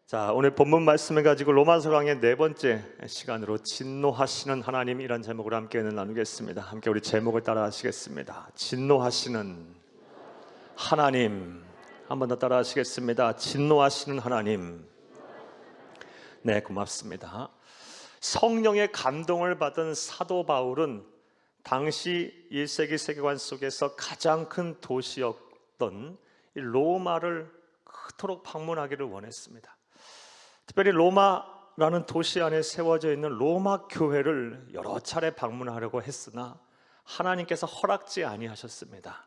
자, 오늘 본문 말씀을 가지고 로마서 강의 네 번째 시간으로 진노하시는 하나님이란 제목으로 함께 나누겠습니다. 함께 우리 제목을 따라 하시겠습니다. 진노하시는 하나님. 한 번 더 따라 하시겠습니다. 진노하시는 하나님. 네, 고맙습니다. 성령의 감동을 받은 사도 바울은 당시 1세기 세계관 속에서 가장 큰 도시였던 이 로마를 그토록 방문하기를 원했습니다. 특별히 로마라는 도시 안에 세워져 있는 로마 교회를 여러 차례 방문하려고 했으나 하나님께서 허락지 아니하셨습니다.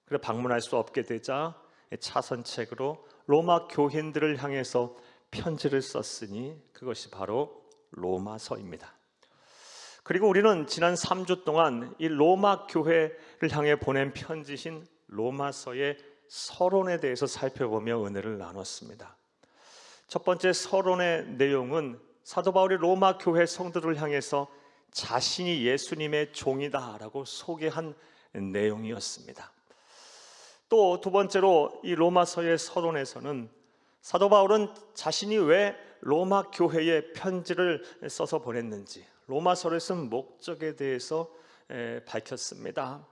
그래서 방문할 수 없게 되자 차선책으로 로마 교인들을 향해서 편지를 썼으니 그것이 바로 로마서입니다. 그리고 우리는 지난 3주 동안 이 로마 교회를 향해 보낸 편지신 로마서의 서론에 대해서 살펴보며 은혜를 나눴습니다. 첫 번째 서론의 내용은 사도 바울이 로마 교회 성도들을 향해서 자신이 예수님의 종이다라고 소개한 내용이었습니다. 또 두 번째로 이 로마서의 서론에서는 사도 바울은 자신이 왜 로마 교회에 편지를 써서 보냈는지, 로마서를 쓴 목적에 대해서 밝혔습니다.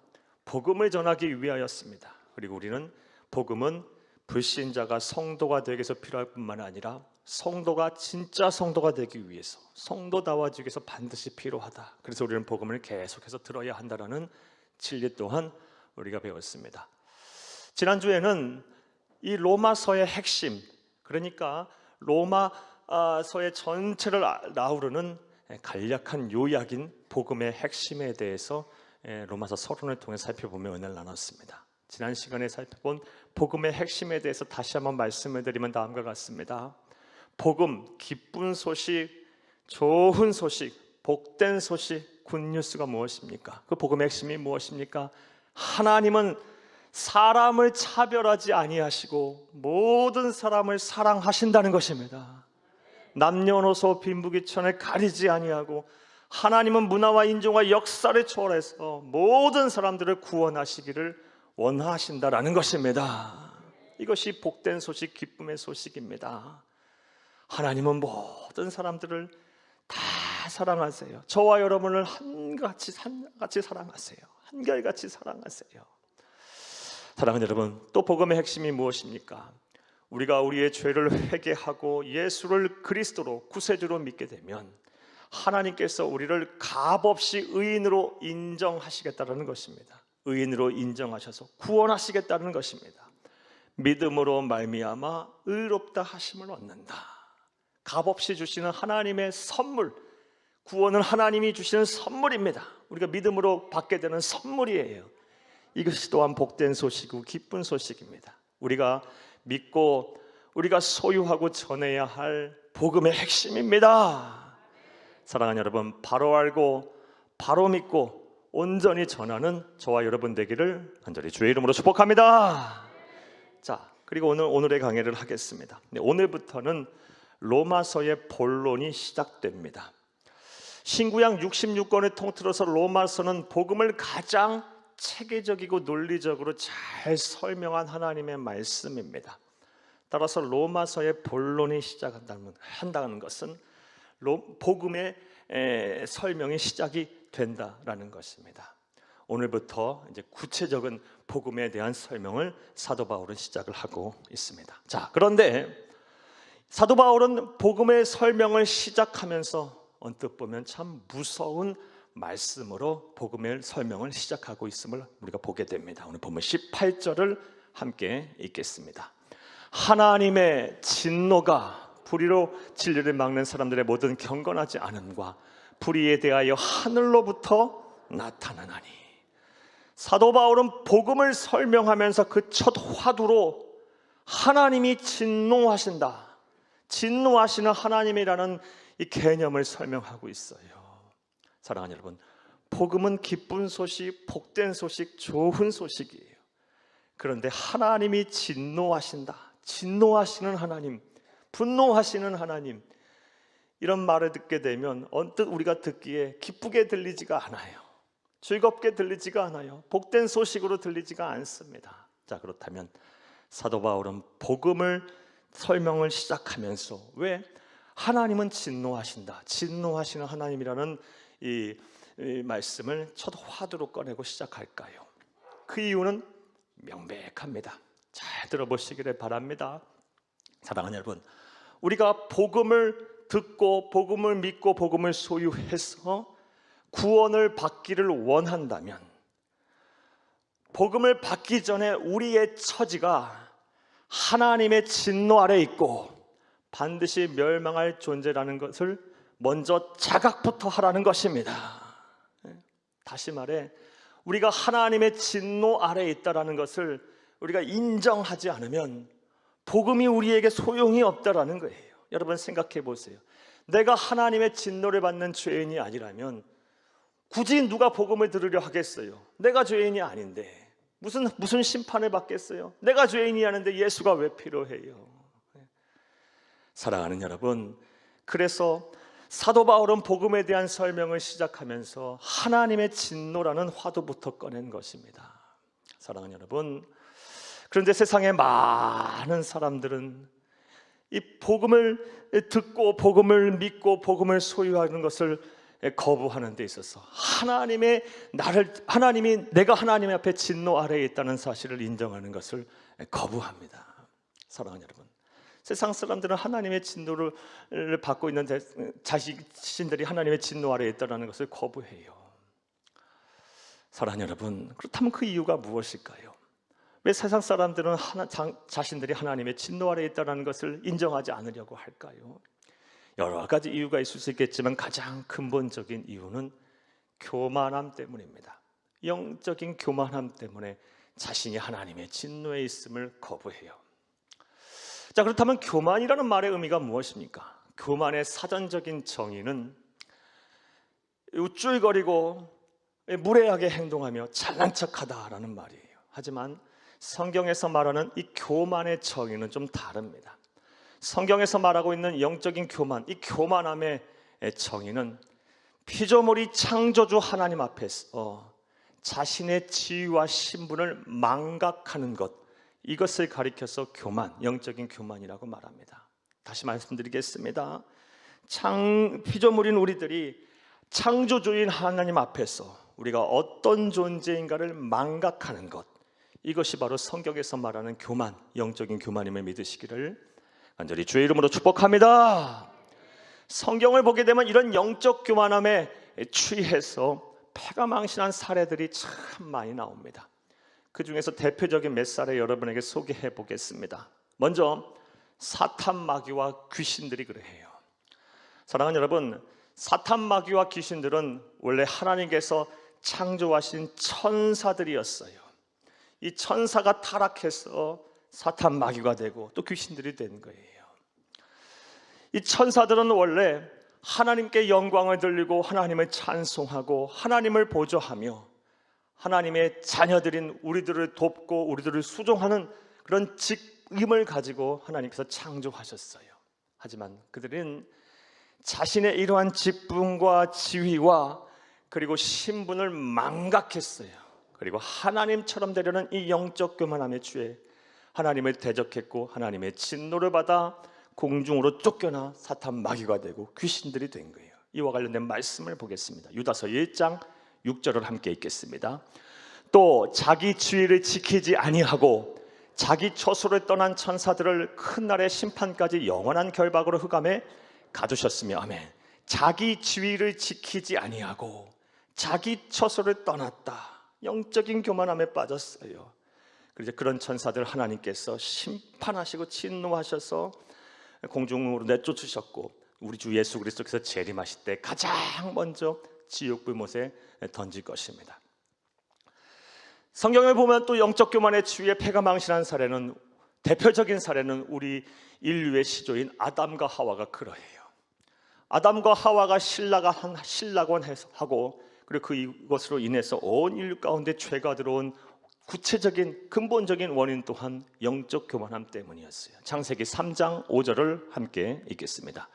복음을 전하기 위하였습니다. 그리고 우리는 복음은 불신자가 성도가 되기 위해서 필요할 뿐만 아니라 성도가 진짜 성도가 되기 위해서, 성도다워지기 위해서 반드시 필요하다. 그래서 우리는 복음을 계속해서 들어야 한다는 진리 또한 우리가 배웠습니다. 지난주에는 이 로마서의 핵심, 그러니까 로마서의 전체를 아우르는 간략한 요약인 복음의 핵심에 대해서 로마서 서론을 통해 살펴보며 은혜를 나눴습니다. 지난 시간에 살펴본 복음의 핵심에 대해서 다시 한번 말씀을 드리면 다음과 같습니다. 복음, 기쁜 소식, 좋은 소식, 복된 소식, 굿뉴스가 무엇입니까? 그 복음의 핵심이 무엇입니까? 하나님은 사람을 차별하지 아니하시고 모든 사람을 사랑하신다는 것입니다. 남녀노소 빈부귀천을 가리지 아니하고 하나님은 문화와 인종과 역사를 초월해서 모든 사람들을 구원하시기를 원하신다라는 것입니다. 이것이 복된 소식, 기쁨의 소식입니다. 하나님은 모든 사람들을 다 사랑하세요. 저와 여러분을 한같이 사랑하세요. 한결같이 사랑하세요. 사랑하는 여러분, 또 복음의 핵심이 무엇입니까? 우리가 우리의 죄를 회개하고 예수를 그리스도로 구세주로 믿게 되면 하나님께서 우리를 값없이 의인으로 인정하시겠다는 것입니다. 의인으로 인정하셔서 구원하시겠다는 것입니다. 믿음으로 말미암아 의롭다 하심을 얻는다. 값없이 주시는 하나님의 선물, 구원은 하나님이 주시는 선물입니다. 우리가 믿음으로 받게 되는 선물이에요. 이것이 또한 복된 소식이고 기쁜 소식입니다. 우리가 믿고 우리가 소유하고 전해야 할 복음의 핵심입니다. 사랑하는 여러분, 바로 알고 바로 믿고 온전히 전하는 저와 여러분 되기를 간절히 주의 이름으로 축복합니다. 자, 그리고 오늘의 강의를 하겠습니다. 오늘부터는 로마서의 본론이 시작됩니다. 신구약 66권을 통틀어서 로마서는 복음을 가장 체계적이고 논리적으로 잘 설명한 하나님의 말씀입니다. 따라서 로마서의 본론이 시작한다는 것은 복음의 설명이 시작이 된다라는 것입니다. 오늘부터 이제 구체적인 복음에 대한 설명을 사도 바울은 시작을 하고 있습니다. 자, 그런데 사도 바울은 복음의 설명을 시작하면서 언뜻 보면 참 무서운 말씀으로 복음의 설명을 시작하고 있음을 우리가 보게 됩니다. 오늘 보면 18절을 함께 읽겠습니다. 하나님의 진노가 불의로 진리를 막는 사람들의 모든 경건하지 않음과 불의에 대하여 하늘로부터 나타나나니. 사도 바울은 복음을 설명하면서 그 첫 화두로 하나님이 진노하신다, 진노하시는 하나님이라는 이 개념을 설명하고 있어요. 사랑하는 여러분, 복음은 기쁜 소식, 복된 소식, 좋은 소식이에요. 그런데 하나님이 진노하신다, 진노하시는 하나님, 분노하시는 하나님, 이런 말을 듣게 되면 언뜻 우리가 듣기에 기쁘게 들리지가 않아요. 즐겁게 들리지가 않아요. 복된 소식으로 들리지가 않습니다. 자, 그렇다면 사도 바울은 복음을 설명을 시작하면서 왜 하나님은 진노하신다, 진노하시는 하나님이라는 이 말씀을 첫 화두로 꺼내고 시작할까요? 그 이유는 명백합니다. 잘 들어보시기를 바랍니다. 사랑하는 여러분, 우리가 복음을 듣고 복음을 믿고 복음을 소유해서 구원을 받기를 원한다면, 복음을 받기 전에 우리의 처지가 하나님의 진노 아래 있고 반드시 멸망할 존재라는 것을 먼저 자각부터 하라는 것입니다. 다시 말해, 우리가 하나님의 진노 아래에 있다는 것을 우리가 인정하지 않으면 복음이 우리에게 소용이 없다라는 거예요. 여러분 생각해 보세요. 내가 하나님의 진노를 받는 죄인이 아니라면 굳이 누가 복음을 들으려 하겠어요? 내가 죄인이 아닌데 무슨 심판을 받겠어요? 내가 죄인이 아닌데 예수가 왜 필요해요? 사랑하는 여러분, 그래서 사도 바울은 복음에 대한 설명을 시작하면서 하나님의 진노라는 화두부터 꺼낸 것입니다. 사랑하는 여러분, 그런데 세상에 많은 사람들은 이 복음을 듣고 복음을 믿고 복음을 소유하는 것을 거부하는 데 있어서 하나님이 내가 하나님 앞에 진노 아래에 있다는 사실을 인정하는 것을 거부합니다. 사랑하는 여러분, 세상 사람들은 하나님의 진노를 받고 있는 자신들이 하나님의 진노 아래에 있다는 것을 거부해요. 사랑하는 여러분, 그렇다면 그 이유가 무엇일까요? 왜 세상 사람들은 자신들이 하나님의 진노 아래에 있다는 것을 인정하지 않으려고 할까요? 여러 가지 이유가 있을 수 있겠지만 가장 근본적인 이유는 교만함 때문입니다. 영적인 교만함 때문에 자신이 하나님의 진노에 있음을 거부해요. 자, 그렇다면 교만이라는 말의 의미가 무엇입니까? 교만의 사전적인 정의는 우쭐거리고 무례하게 행동하며 잘난 척하다라는 말이에요. 하지만 성경에서 말하는 이 교만의 정의는 좀 다릅니다. 성경에서 말하고 있는 영적인 교만, 이 교만함의 정의는 피조물이 창조주 하나님 앞에서 자신의 지위와 신분을 망각하는 것, 이것을 가리켜서 교만, 영적인 교만이라고 말합니다. 다시 말씀드리겠습니다. 피조물인 우리들이 창조주인 하나님 앞에서 우리가 어떤 존재인가를 망각하는 것, 이것이 바로 성경에서 말하는 교만, 영적인 교만임을 믿으시기를 간절히 주의 이름으로 축복합니다. 성경을 보게 되면 이런 영적 교만함에 취해서 패가 망신한 사례들이 참 많이 나옵니다. 그 중에서 대표적인 몇 사례 여러분에게 소개해 보겠습니다. 먼저 사탄 마귀와 귀신들이 그래요. 사랑하는 여러분, 사탄 마귀와 귀신들은 원래 하나님께서 창조하신 천사들이었어요. 이 천사가 타락해서 사탄 마귀가 되고 또 귀신들이 된 거예요. 이 천사들은 원래 하나님께 영광을 돌리고 하나님을 찬송하고 하나님을 보조하며 하나님의 자녀들인 우리들을 돕고 우리들을 수종하는 그런 직임을 가지고 하나님께서 창조하셨어요. 하지만 그들은 자신의 이러한 직분과 지위와 그리고 신분을 망각했어요. 그리고 하나님처럼 되려는 이 영적 교만함에 취해 하나님을 대적했고 하나님의 진노를 받아 공중으로 쫓겨나 사탄 마귀가 되고 귀신들이 된 거예요. 이와 관련된 말씀을 보겠습니다. 유다서 1장 6절을 함께 읽겠습니다. 또 자기 지위를 지키지 아니하고 자기 처소를 떠난 천사들을 큰 날의 심판까지 영원한 결박으로 흑암에 가두셨으며, 아멘. 자기 지위를 지키지 아니하고 자기 처소를 떠났다. 영적인 교만함에 빠졌어요. 그래서 그런 천사들 하나님께서 심판하시고 진노하셔서 공중으로 내쫓으셨고 우리 주 예수 그리스도께서 재림하실 때 가장 먼저 지옥 불못에 던질 것입니다. 성경을 보면 또 영적 교만의 취해 패가 망신한 사례는, 대표적인 사례는 우리 인류의 시조인 아담과 하와가 그러해요. 아담과 하와가 신라곤 하고 그리고 그것으로 인해서 온 인류 가운데 죄가 들어온 구체적인 근본적인 원인 또한 영적 교만함 때문이었어요. 창세기 3장 5절을 함께 읽겠습니다.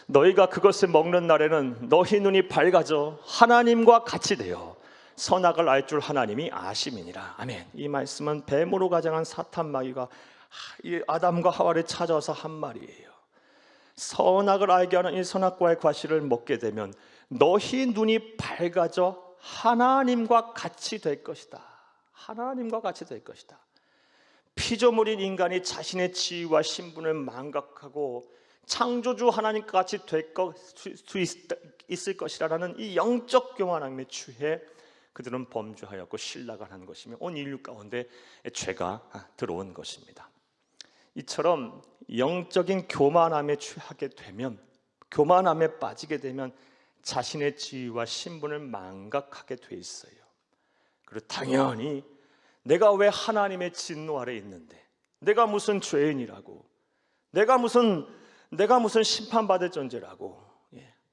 너희가 그것을 먹는 날에는 너희 눈이 밝아져 하나님과 같이 되어 선악을 알 줄 하나님이 아심이니라. 아멘. 이 말씀은 뱀으로 가장한 사탄 마귀가 이 아담과 하와를 찾아와서 한 말이에요. 선악을 알게 하는 이 선악과의 과실을 먹게 되면 너희 눈이 밝아져 하나님과 같이 될 것이다. 하나님과 같이 될 것이다. 피조물인 인간이 자신의 지위와 신분을 망각하고 창조주 하나님과 같이 될 수 있을 것이라는 이 영적 교만함에 취해 그들은 범죄하였고 신락을 한 것이며 온 인류 가운데 죄가 들어온 것입니다. 이처럼 영적인 교만함에 취하게 되면, 교만함에 빠지게 되면 자신의 지위와 신분을 망각하게 돼 있어요. 그리고 당연히 내가 왜 하나님의 진노 아래 있는데, 내가 무슨 죄인이라고, 내가 무슨 심판받을 존재라고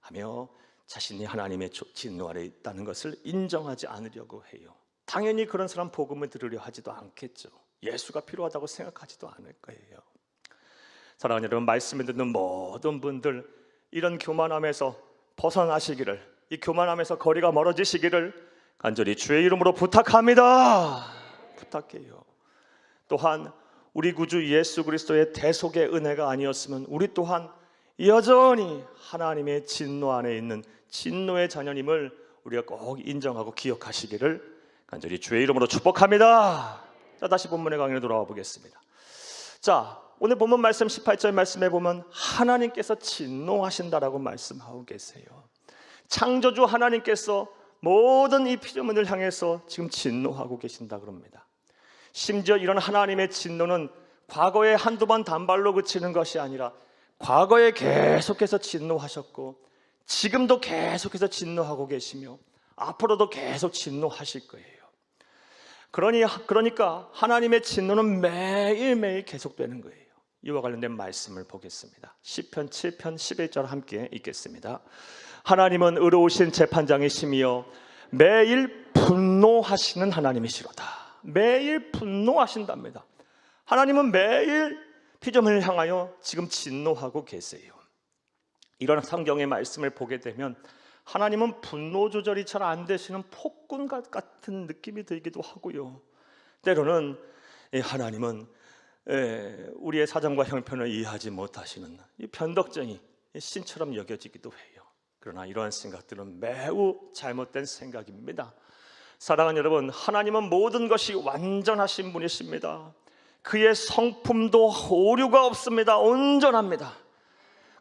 하며 자신이 하나님의 진노 아래 있다는 것을 인정하지 않으려고 해요. 당연히 그런 사람 복음을 들으려 하지도 않겠죠. 예수가 필요하다고 생각하지도 않을 거예요. 사랑하는 여러분, 말씀을 듣는 모든 분들 이런 교만함에서 벗어나시기를, 이 교만함에서 거리가 멀어지시기를 간절히 주의 이름으로 부탁합니다. 부탁해요. 또한 우리 구주 예수 그리스도의 대속의 은혜가 아니었으면 우리 또한 여전히 하나님의 진노 안에 있는 진노의 자녀님을 우리가 꼭 인정하고 기억하시기를 간절히 주의 이름으로 축복합니다. 자, 다시 본문의 강의로 돌아와 보겠습니다. 자, 오늘 본문 말씀 18절 말씀에 보면 하나님께서 진노하신다라고 말씀하고 계세요. 창조주 하나님께서 모든 이 피조물을 향해서 지금 진노하고 계신다 그럽니다. 심지어 이런 하나님의 진노는 과거에 한두 번 단발로 그치는 것이 아니라 과거에 계속해서 진노하셨고 지금도 계속해서 진노하고 계시며 앞으로도 계속 진노하실 거예요. 그러니까 하나님의 진노는 매일매일 계속되는 거예요. 이와 관련된 말씀을 보겠습니다. 시편 7편 11절 함께 읽겠습니다. 하나님은 의로우신 재판장이시며 매일 분노하시는 하나님이시로다. 매일 분노하신답니다. 하나님은 매일 피조물을 향하여 지금 진노하고 계세요. 이런 성경의 말씀을 보게 되면 하나님은 분노 조절이 잘 안 되시는 폭군 같은 느낌이 들기도 하고요. 때로는 하나님은 우리의 사정과 형편을 이해하지 못하시는 이 변덕쟁이 신처럼 여겨지기도 해요. 그러나 이러한 생각들은 매우 잘못된 생각입니다. 사랑하는 여러분, 하나님은 모든 것이 완전하신 분이십니다. 그의 성품도 오류가 없습니다. 온전합니다.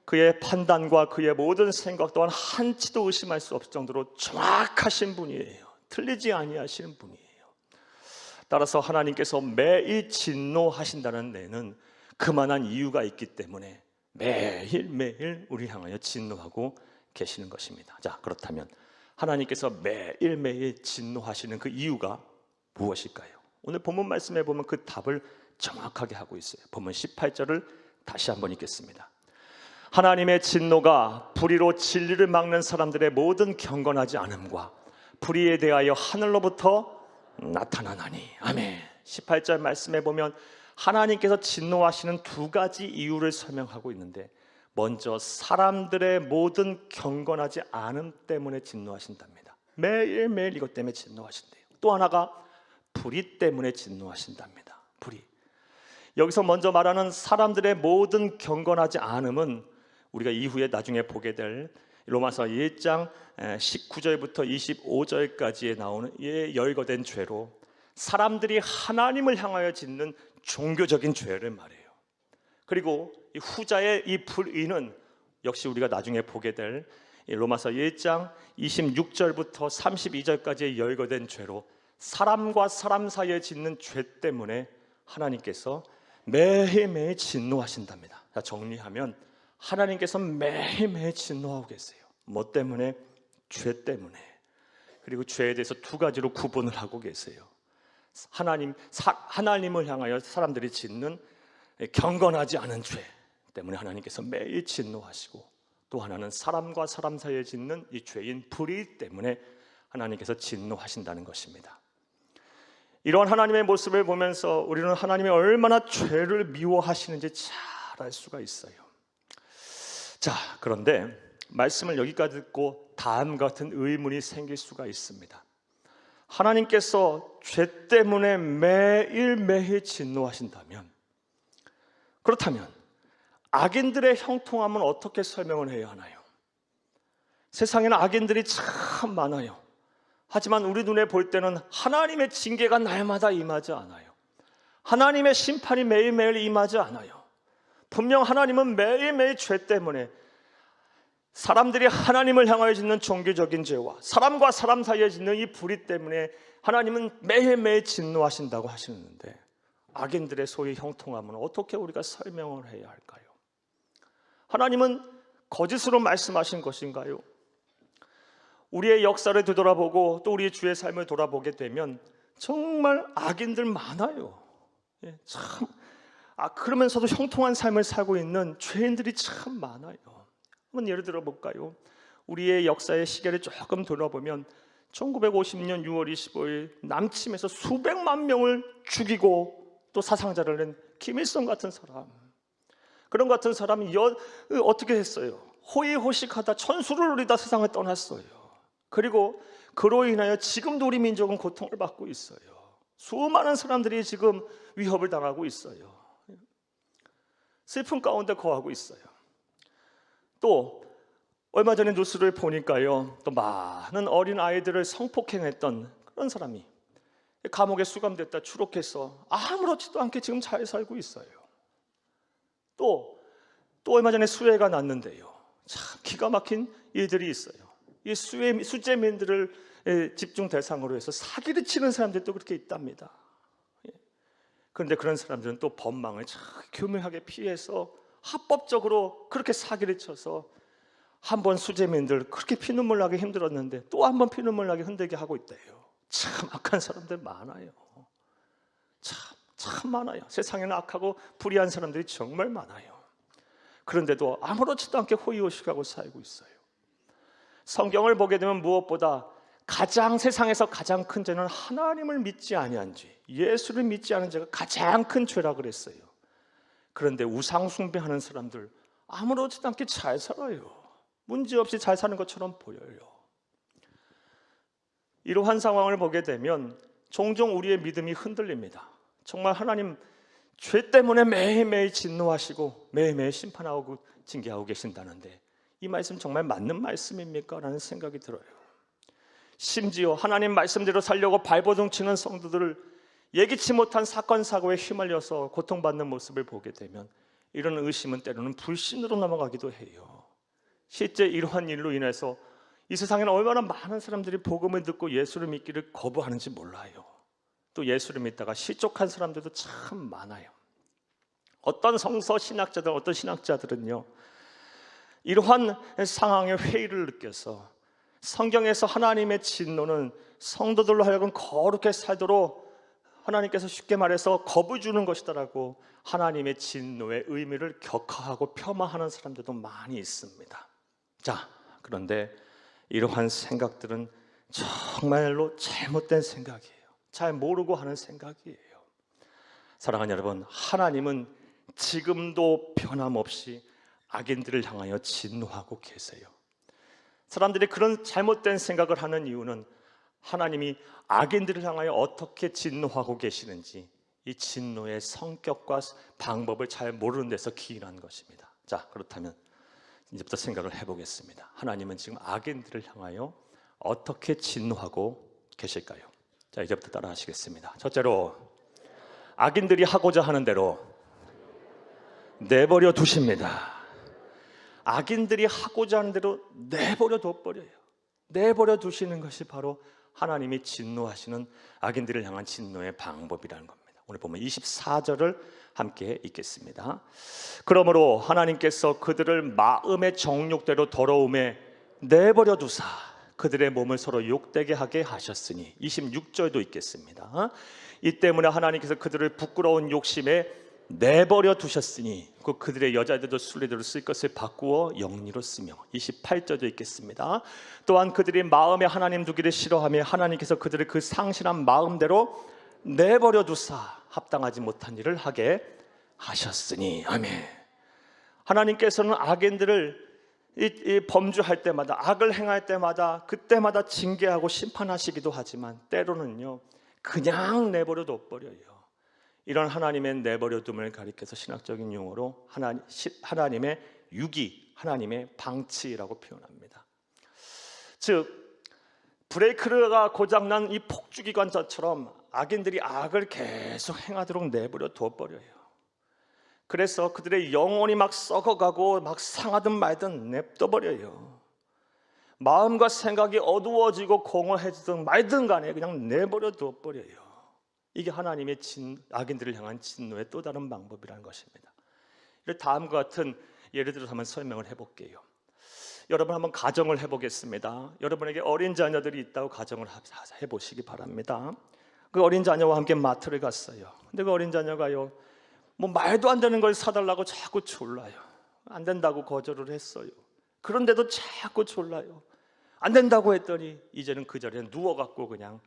그의 판단과 그의 모든 생각 또한 한치도 의심할 수 없을 정도로 정확하신 분이에요. 틀리지 아니하시는 분이에요. 따라서 하나님께서 매일 진노하신다는 데는 그만한 이유가 있기 때문에 매일매일 우리 향하여 진노하고 계시는 것입니다. 자, 그렇다면 하나님께서 매일매일 진노하시는 그 이유가 무엇일까요? 오늘 본문 말씀에 보면 그 답을 정확하게 하고 있어요. 본문 18절을 다시 한번 읽겠습니다. 하나님의 진노가 불의로 진리를 막는 사람들의 모든 경건하지 않음과 불의에 대하여 하늘로부터 나타나나니. 아멘. 18절 말씀에 보면 하나님께서 진노하시는 두 가지 이유를 설명하고 있는데, 먼저 사람들의 모든 경건하지 않음 때문에 진노하신답니다. 매일매일 이것 때문에 진노하신대요. 또 하나가 불의 때문에 진노하신답니다. 불의. 여기서 먼저 말하는 사람들의 모든 경건하지 않음은 우리가 이후에 나중에 보게 될 로마서 1장 19절부터 25절까지에 나오는 열거된 죄로 사람들이 하나님을 향하여 짓는 종교적인 죄를 말해요. 그리고 이 후자의 이 불의는 역시 우리가 나중에 보게 될 로마서 1장 26절부터 32절까지의 열거된 죄로 사람과 사람 사이에 짓는 죄 때문에 하나님께서 매일매일 진노하신답니다. 자, 정리하면 하나님께서 매일매일 진노하고 계세요. 뭐 때문에? 죄 때문에. 그리고 죄에 대해서 두 가지로 구분을 하고 계세요. 하나님을 향하여 사람들이 짓는 경건하지 않은 죄 때문에 하나님께서 매일 진노하시고, 또 하나는 사람과 사람 사이에 짓는 이 죄인 불의 때문에 하나님께서 진노하신다는 것입니다. 이러한 하나님의 모습을 보면서 우리는 하나님이 얼마나 죄를 미워하시는지 잘 알 수가 있어요. 자, 그런데 말씀을 여기까지 듣고 다음 같은 의문이 생길 수가 있습니다. 하나님께서 죄 때문에 매일매일 진노하신다면, 그렇다면 악인들의 형통함은 어떻게 설명을 해야 하나요? 세상에는 악인들이 참 많아요. 하지만 우리 눈에 볼 때는 하나님의 징계가 날마다 임하지 않아요. 하나님의 심판이 매일매일 임하지 않아요. 분명 하나님은 매일매일 죄 때문에, 사람들이 하나님을 향하여 짓는 종교적인 죄와 사람과 사람 사이에 짓는 이 불의 때문에 하나님은 매일매일 진노하신다고 하시는데, 악인들의 소위 형통함은 어떻게 우리가 설명을 해야 할까요? 하나님은 거짓으로 말씀하신 것인가요? 우리의 역사를 되돌아보고 또 우리의 주의 삶을 돌아보게 되면 정말 악인들 많아요. 참, 그러면서도 형통한 삶을 살고 있는 죄인들이 참 많아요. 한번 예를 들어 볼까요? 우리의 역사의 시계를 조금 돌아보면 1950년 6월 25일 남침에서 수백만 명을 죽이고 또 사상자를 낸 김일성 같은 사람, 그런 같은 사람이 어떻게 했어요? 호의호식하다 천수를 누리다 세상을 떠났어요. 그리고 그로 인하여 지금도 우리 민족은 고통을 받고 있어요. 수많은 사람들이 지금 위협을 당하고 있어요. 슬픔 가운데 거하고 있어요. 또 얼마 전에 뉴스를 보니까요, 또 많은 어린 아이들을 성폭행했던 그런 사람이 감옥에 수감됐다 추록해서 아무렇지도 않게 지금 잘 살고 있어요. 또 얼마 전에 수해가 났는데요, 참 기가 막힌 일들이 있어요. 이 수재민들을 집중 대상으로 해서 사기를 치는 사람들도 그렇게 있답니다. 그런데 그런 사람들은 또 법망을 참 교묘하게 피해서 합법적으로 그렇게 사기를 쳐서 한 번 수재민들 그렇게 피눈물 나게 힘들었는데 또 한 번 피눈물 나게 흔들게 하고 있대요. 참 악한 사람들 많아요. 참 많아요. 세상에는 악하고 불의한 사람들이 정말 많아요. 그런데도 아무렇지도 않게 호의호식하고 살고 있어요. 성경을 보게 되면 무엇보다 가장 세상에서 가장 큰 죄는 하나님을 믿지 아니한 죄, 예수를 믿지 않은 죄가 가장 큰 죄라 그랬어요. 그런데 우상 숭배하는 사람들 아무렇지도 않게 잘 살아요. 문제없이 잘 사는 것처럼 보여요. 이러한 상황을 보게 되면 종종 우리의 믿음이 흔들립니다. 정말 하나님 죄 때문에 매일매일 진노하시고 매일매일 심판하고 징계하고 계신다는데 이 말씀 정말 맞는 말씀입니까? 라는 생각이 들어요. 심지어 하나님 말씀대로 살려고 발버둥 치는 성도들을 예기치 못한 사건 사고에 휘말려서 고통받는 모습을 보게 되면 이런 의심은 때로는 불신으로 넘어가기도 해요. 실제 이러한 일로 인해서 이 세상에는 얼마나 많은 사람들이 복음을 듣고 예수를 믿기를 거부하는지 몰라요. 또 예수를 믿다가 실족한 사람들도 참 많아요. 어떤 성서 신학자들, 어떤 신학자들은요, 이러한 상황의 회의를 느껴서 성경에서 하나님의 진노는 성도들로 하여금 거룩하게 살도록 하나님께서 쉽게 말해서 겁을 주는 것이다라고 하나님의 진노의 의미를 격하하고 폄하하는 사람들도 많이 있습니다. 자, 그런데 이러한 생각들은 정말로 잘못된 생각이에요. 잘 모르고 하는 생각이에요. 사랑하는 여러분, 하나님은 지금도 변함없이 악인들을 향하여 진노하고 계세요. 사람들이 그런 잘못된 생각을 하는 이유는 하나님이 악인들을 향하여 어떻게 진노하고 계시는지 이 진노의 성격과 방법을 잘 모르는 데서 기인한 것입니다. 자, 그렇다면 이제부터 생각을 해보겠습니다. 하나님은 지금 악인들을 향하여 어떻게 진노하고 계실까요? 자, 이제부터 따라 하시겠습니다. 첫째로, 악인들이 하고자 하는 대로 내버려 두십니다. 악인들이 하고자 하는 대로 내버려 둬버려요. 내버려 두시는 것이 바로 하나님이 진노하시는 악인들을 향한 진노의 방법이라는 겁니다. 오늘 보면 24절을 함께 읽겠습니다. 그러므로 하나님께서 그들을 마음의 정욕대로 더러움에 내버려 두사 그들의 몸을 서로 욕되게 하게 하셨으니 26절도 읽겠습니다. 이 때문에 하나님께서 그들을 부끄러운 욕심에 내버려 두셨으니 그들의 여자들도 순리대로 쓸 것을 바꾸어 영리로 쓰며 28절도 읽겠습니다. 또한 그들이 마음에 하나님 두기를 싫어하며 하나님께서 그들을 그 상실한 마음대로 내버려 두사 합당하지 못한 일을 하게 하셨으니. 아멘. 하나님께서는 악인들을 이 범죄할 때마다, 악을 행할 때마다, 그때마다 징계하고 심판하시기도 하지만 때로는요 그냥 내버려 둬버려요. 이런 하나님의 내버려둠을 가리켜서 신학적인 용어로 하나님의 유기, 하나님의 방치라고 표현합니다. 즉 브레이크가 고장난 이 폭주기관차처럼 악인들이 악을 계속 행하도록 내버려 둬버려요. 그래서 그들의 영혼이 막 썩어가고 막 상하든 말든 냅둬버려요. 마음과 생각이 어두워지고 공허해지든 말든 간에 그냥 내버려 둬버려요. 이게 하나님의 악인들을 향한 진노의 또 다른 방법이라는 것입니다. 다음과 같은 예를 들어서 한번 설명을 해볼게요. 여러분 한번 가정을 해보겠습니다. 여러분에게 어린 자녀들이 있다고 가정을 해보시기 바랍니다. 그 어린 자녀와 함께 마트를 갔어요. 근데 그 어린 자녀가요 뭐 말도 안 되는 걸 사달라고 자꾸 졸라요. 안 된다고 거절을 했어요. 그런데도 자꾸 졸라요. 안 된다고 했더니 이제는 그 자리에 누워갖고 그냥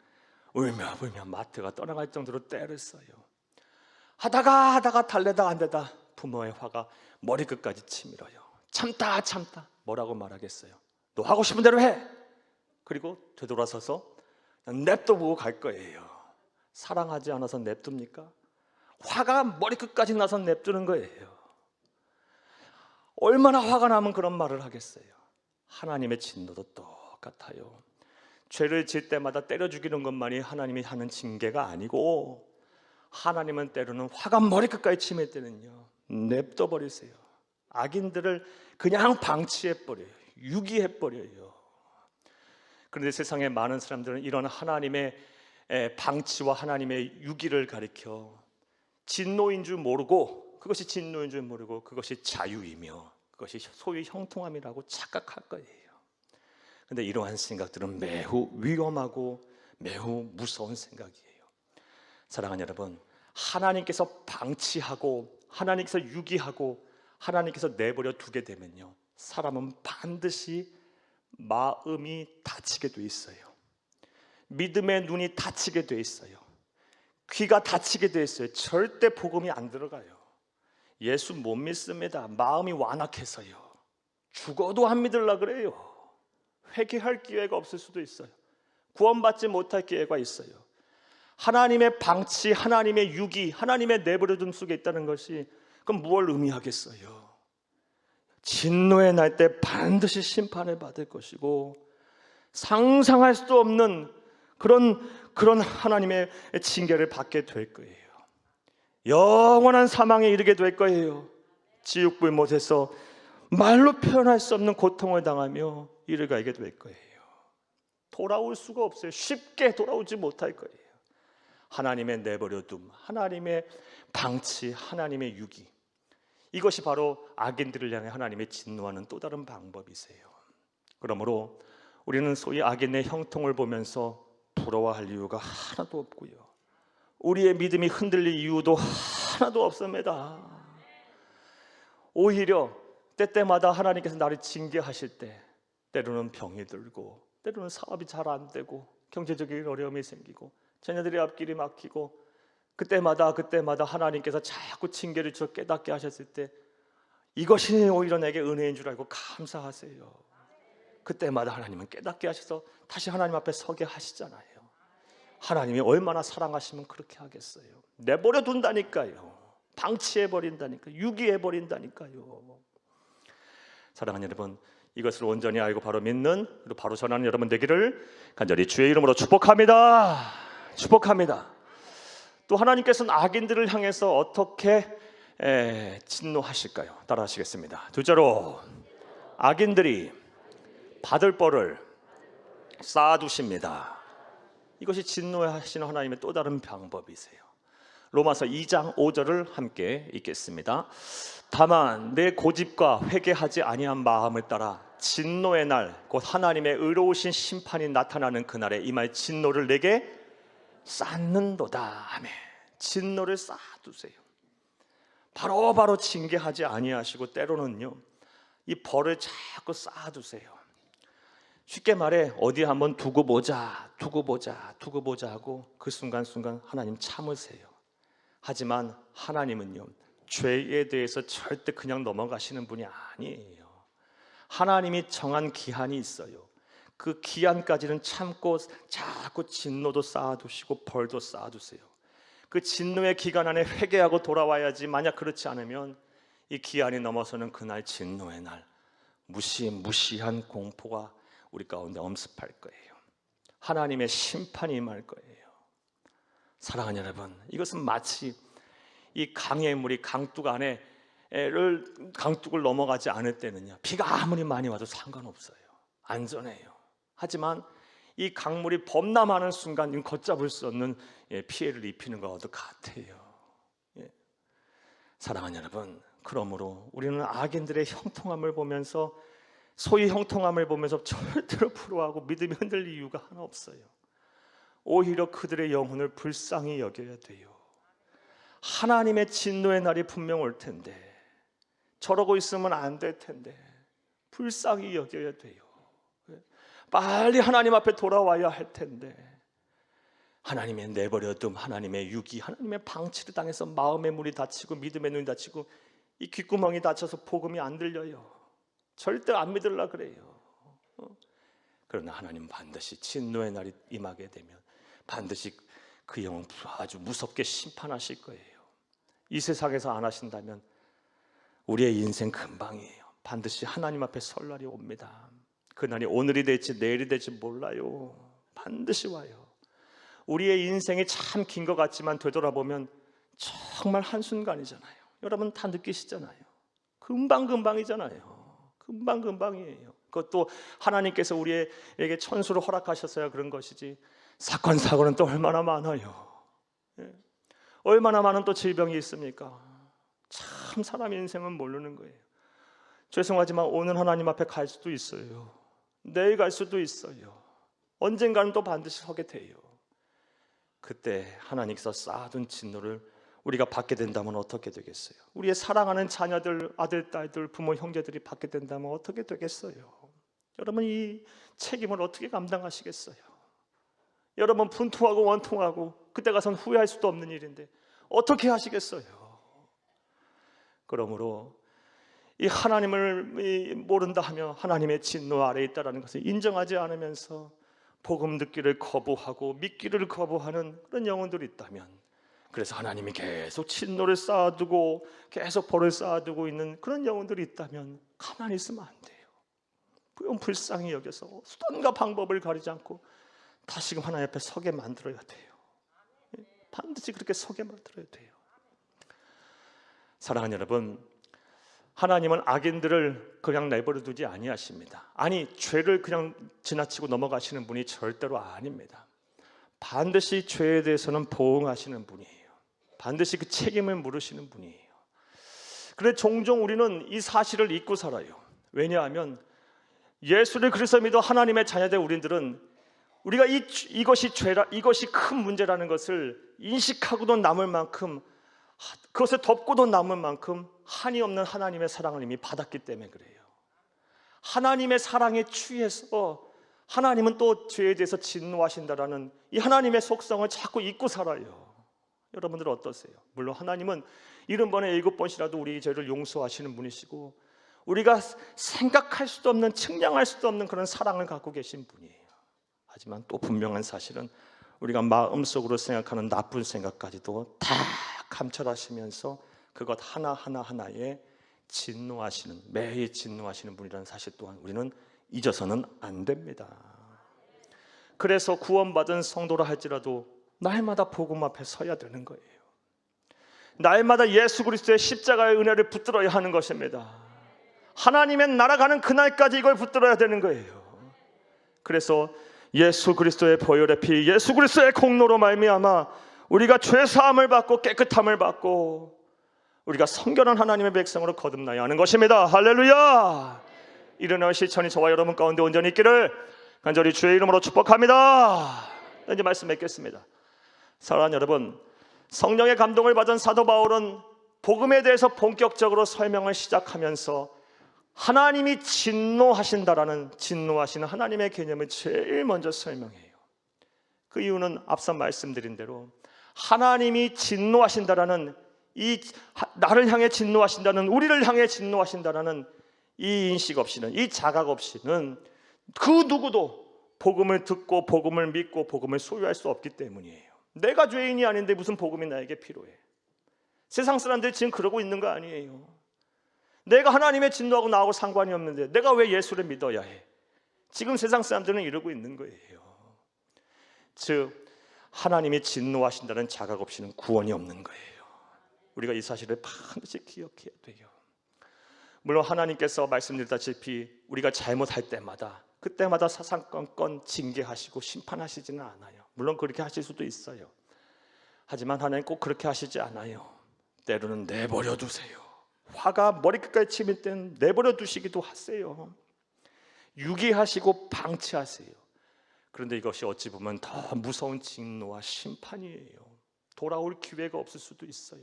울며 마트가 떠나갈 정도로 때를 써요. 하다가 달래다 안 되다 부모의 화가 머리끝까지 치밀어요. 참다 뭐라고 말하겠어요. 너 하고 싶은 대로 해. 그리고 되돌아서서 냅둬보고 갈 거예요. 사랑하지 않아서 냅둡니까? 화가 머리끝까지 나서 냅두는 거예요. 얼마나 화가 나면 그런 말을 하겠어요. 하나님의 진노도 똑같아요. 죄를 질 때마다 때려 죽이는 것만이 하나님이 하는 징계가 아니고, 하나님은 때로는 화가 머리끝까지 치밀 때는요 냅둬버리세요. 악인들을 그냥 방치해버려요. 유기해버려요. 그런데 세상에 많은 사람들은 이런 하나님의 방치와 하나님의 유기를 가리켜 진노인 줄 모르고, 그것이 진노인 줄 모르고 그것이 자유이며 그것이 소위 형통함이라고 착각할 거예요. 그런데 이러한 생각들은 매우 위험하고 매우 무서운 생각이에요. 사랑하는 여러분, 하나님께서 방치하고 하나님께서 유기하고 하나님께서 내버려 두게 되면요 사람은 반드시 마음이 닫히게 돼 있어요. 믿음의 눈이 닫히게 돼 있어요. 귀가 닫히게 돼 있어요. 절대 복음이 안 들어가요. 예수 못 믿습니다. 마음이 완악해서요. 죽어도 안 믿으려고 그래요. 회개할 기회가 없을 수도 있어요. 구원받지 못할 기회가 있어요. 하나님의 방치, 하나님의 유기, 하나님의 내버려둠 속에 있다는 것이 그럼 무엇을 의미하겠어요? 진노의 날 때 반드시 심판을 받을 것이고, 상상할 수도 없는 그런 하나님의 징계를 받게 될 거예요. 영원한 사망에 이르게 될 거예요. 지옥불못에서 말로 표현할 수 없는 고통을 당하며 이르게 될 거예요. 돌아올 수가 없어요. 쉽게 돌아오지 못할 거예요. 하나님의 내버려둠, 하나님의 방치, 하나님의 유기, 이것이 바로 악인들을 향해 하나님의 진노하는 또 다른 방법이세요. 그러므로 우리는 소위 악인의 형통을 보면서 부러워할 이유가 하나도 없고요, 우리의 믿음이 흔들릴 이유도 하나도 없습니다. 오히려 때때마다 하나님께서 나를 징계하실 때, 때로는 병이 들고, 때로는 사업이 잘 안 되고, 경제적인 어려움이 생기고, 자녀들의 앞길이 막히고, 그때마다 하나님께서 자꾸 징계를 줘 깨닫게 하셨을 때 이것이 오히려 내게 은혜인 줄 알고 감사하세요. 그때마다 하나님은 깨닫게 하셔서 다시 하나님 앞에 서게 하시잖아요. 하나님이 얼마나 사랑하시면 그렇게 하겠어요. 내버려 둔다니까요. 방치해버린다니까요. 유기해버린다니까요. 사랑하는 여러분, 이것을 온전히 알고 바로 믿는, 그리고 바로 전하는 여러분 되기를 간절히 주의 이름으로 축복합니다. 또 하나님께서는 악인들을 향해서 어떻게 진노하실까요? 따라하시겠습니다. 둘째로, 악인들이 받을 벌을 쌓아두십니다. 이것이 진노하시는 하나님의 또 다른 방법이세요. 로마서 2장 5절을 함께 읽겠습니다. 다만 내 고집과 회개하지 아니한 마음을 따라 진노의 날, 곧 하나님의 의로우신 심판이 나타나는 그날에 임할 진노를 내게 쌓는도다. 아멘. 진노를 쌓아두세요. 바로 징계하지 아니하시고 때로는요 이 벌을 자꾸 쌓아두세요. 쉽게 말해 어디 한번 두고 보자 하고 그 순간순간 하나님 참으세요. 하지만 하나님은요 죄에 대해서 절대 그냥 넘어가시는 분이 아니에요. 하나님이 정한 기한이 있어요. 그 기한까지는 참고 자꾸 진노도 쌓아두시고 벌도 쌓아두세요. 그 진노의 기간 안에 회개하고 돌아와야지. 만약 그렇지 않으면 이 기한이 넘어서는 그날 진노의 날 무시한 공포가 우리 가운데 엄습할 거예요. 하나님의 심판이 임할 거예요. 사랑하는 여러분, 이것은 마치 이 강의 물이 강둑을 넘어가지 않을 때는요, 비가 아무리 많이 와도 상관없어요. 안전해요. 하지만 이 강물이 범람하는 순간 걷잡을 수 없는 피해를 입히는 것과 같아요. 사랑하는 여러분, 그러므로 우리는 악인들의 형통함을 보면서, 소위 형통함을 보면서 절대로 부러워하고 믿음이 흔들릴 이유가 하나 없어요. 오히려 그들의 영혼을 불쌍히 여겨야 돼요. 하나님의 진노의 날이 분명 올 텐데, 저러고 있으면 안 될 텐데 불쌍히 여겨야 돼요. 빨리 하나님 앞에 돌아와야 할 텐데, 하나님의 내버려둠, 하나님의 유기, 하나님의 방치를 당해서 마음의 문이 닫히고 믿음의 눈이 닫히고 이 귓구멍이 닫혀서 복음이 안 들려요. 절대 안 믿으려고 그래요. 그러나 하나님 반드시 진노의 날이 임하게 되면 반드시 그 영혼 아주 무섭게 심판하실 거예요. 이 세상에서 안 하신다면 우리의 인생 금방이에요. 반드시 하나님 앞에 설 날이 옵니다. 그날이 오늘이 될지 내일이 될지 몰라요. 반드시 와요. 우리의 인생이 참 긴 것 같지만 되돌아보면 정말 한순간이잖아요. 여러분 다 느끼시잖아요. 금방이잖아요. 금방이에요. 그것도 하나님께서 우리에게 천수를 허락하셨어야 그런 것이지, 사건 사고는 또 얼마나 많아요. 얼마나 많은 또 질병이 있습니까? 참 사람의 인생은 모르는 거예요. 죄송하지만 오늘 하나님 앞에 갈 수도 있어요. 내일 갈 수도 있어요. 언젠가는 또 반드시 서게 돼요. 그때 하나님께서 쌓아둔 진노를 우리가 받게 된다면 어떻게 되겠어요? 우리의 사랑하는 자녀들, 아들, 딸들, 부모, 형제들이 받게 된다면 어떻게 되겠어요? 여러분 이 책임을 어떻게 감당하시겠어요? 여러분 분통하고 원통하고 그때 가서는 후회할 수도 없는 일인데 어떻게 하시겠어요? 그러므로 이 하나님을 모른다 하며 하나님의 진노 아래에 있다는 것을 인정하지 않으면서 복음 듣기를 거부하고 믿기를 거부하는 그런 영혼들이 있다면, 그래서 하나님이 계속 진노를 쌓아두고 계속 벌을 쌓아두고 있는 그런 영혼들이 있다면 가만히 있으면 안 돼요. 그건 불쌍히 여겨서 수단과 방법을 가리지 않고 다시금 하나님 앞에 서게 만들어야 돼요. 반드시 그렇게 서게 만들어야 돼요. 사랑하는 여러분, 하나님은 악인들을 그냥 내버려 두지 아니하십니다. 아니, 죄를 그냥 지나치고 넘어가시는 분이 절대로 아닙니다. 반드시 죄에 대해서는 보응하시는 분이에요. 반드시 그 책임을 물으시는 분이에요. 그런데 종종 우리는 이 사실을 잊고 살아요. 왜냐하면 예수를 그리스도 믿어 하나님의 자녀된 우리들은 우리가 이것이 죄라, 이것이 큰 문제라는 것을 인식하고도 남을 만큼, 그것을 덮고도 남을 만큼 한이 없는 하나님의 사랑을 이미 받았기 때문에 그래요. 하나님의 사랑에 취해서 하나님은 또 죄에 대해서 진노하신다라는 이 하나님의 속성을 자꾸 잊고 살아요. 여러분들은 어떠세요? 물론 하나님은 70번에 7번씩이라도 우리 죄를 용서하시는 분이시고 우리가 생각할 수도 없는, 측량할 수도 없는 그런 사랑을 갖고 계신 분이에요. 하지만 또 분명한 사실은 우리가 마음속으로 생각하는 나쁜 생각까지도 다 감찰하시면서 그것 하나하나에 진노하시는, 매일 진노하시는 분이라는 사실 또한 우리는 잊어서는 안 됩니다. 그래서 구원받은 성도라 할지라도 날마다 복음 앞에 서야 되는 거예요. 날마다 예수 그리스도의 십자가의 은혜를 붙들어야 하는 것입니다. 하나님의 날아가는 그날까지 이걸 붙들어야 되는 거예요. 그래서 예수 그리스도의 보혈의 피, 예수 그리스도의 공로로 말미암아 우리가 죄 사함을 받고 깨끗함을 받고 우리가 성결한 하나님의 백성으로 거듭나야 하는 것입니다. 할렐루야! 이르는 실천이 저와 여러분 가운데 온전히 있기를 간절히 주의 이름으로 축복합니다. 이제 말씀 맺겠습니다. 사랑하는 여러분, 성령의 감동을 받은 사도 바울은 복음에 대해서 본격적으로 설명을 시작하면서 하나님이 진노하신다라는, 진노하시는 하나님의 개념을 제일 먼저 설명해요. 그 이유는 앞서 말씀드린 대로 하나님이 진노하신다라는, 이 나를 향해 진노하신다는, 우리를 향해 진노하신다라는 이 인식 없이는, 이 자각 없이는 그 누구도 복음을 듣고 복음을 믿고 복음을 소유할 수 없기 때문이에요. 내가 죄인이 아닌데 무슨 복음이 나에게 필요해? 세상 사람들이 지금 그러고 있는 거 아니에요. 내가 하나님의 진노하고 나하고 상관이 없는데 내가 왜 예수를 믿어야 해? 지금 세상 사람들은 이러고 있는 거예요. 즉 하나님이 진노하신다는 자각 없이는 구원이 없는 거예요. 우리가 이 사실을 반드시 기억해야 돼요. 물론 하나님께서 말씀드렸다시피 우리가 잘못할 때마다 그때마다 사사건건 징계하시고 심판하시지는 않아요. 물론 그렇게 하실 수도 있어요. 하지만 하나님 꼭 그렇게 하시지 않아요. 때로는 내버려 두세요. 화가 머리끝까지 치밀 때는 내버려 두시기도 하세요. 유기하시고 방치하세요. 그런데 이것이 어찌 보면 더 무서운 진노와 심판이에요. 돌아올 기회가 없을 수도 있어요.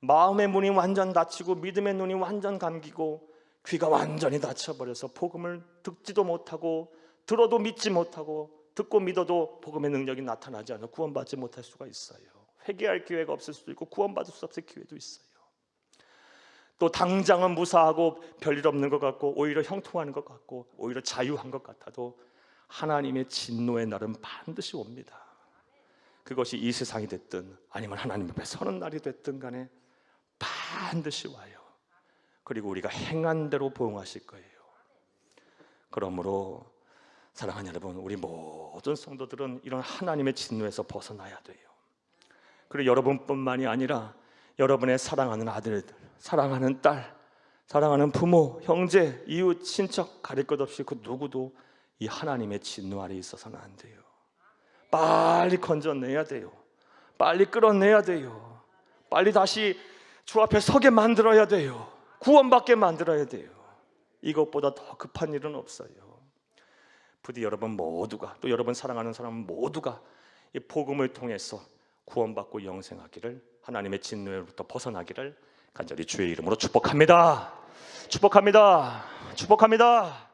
마음의 문이 완전 닫히고 믿음의 눈이 완전 감기고 귀가 완전히 닫혀버려서 복음을 듣지도 못하고 들어도 믿지 못하고 듣고 믿어도 복음의 능력이 나타나지 않아 구원받지 못할 수가 있어요. 회개할 기회가 없을 수도 있고 구원받을 수 없을 기회도 있어요. 또 당장은 무사하고 별일 없는 것 같고 오히려 형통하는 것 같고 오히려 자유한 것 같아도 하나님의 진노의 날은 반드시 옵니다. 그것이 이 세상이 됐든 아니면 하나님 앞에 서는 날이 됐든 간에 반드시 와요. 그리고 우리가 행한 대로 보응하실 거예요. 그러므로 사랑하는 여러분, 우리 모든 성도들은 이런 하나님의 진노에서 벗어나야 돼요. 그리고 여러분뿐만이 아니라 여러분의 사랑하는 아들, 사랑하는 딸, 사랑하는 부모, 형제, 이웃, 친척 가릴 것 없이 그 누구도 이 하나님의 진노 아래 있어서는 안 돼요. 빨리 건져내야 돼요. 빨리 끌어내야 돼요. 빨리 다시 주 앞에 서게 만들어야 돼요. 구원받게 만들어야 돼요. 이것보다 더 급한 일은 없어요. 부디 여러분 모두가, 또 여러분 사랑하는 사람 모두가 이 복음을 통해서 구원받고 영생하기를, 하나님의 진노로부터 벗어나기를 간절히 주의 이름으로 축복합니다. 축복합니다. 축복합니다.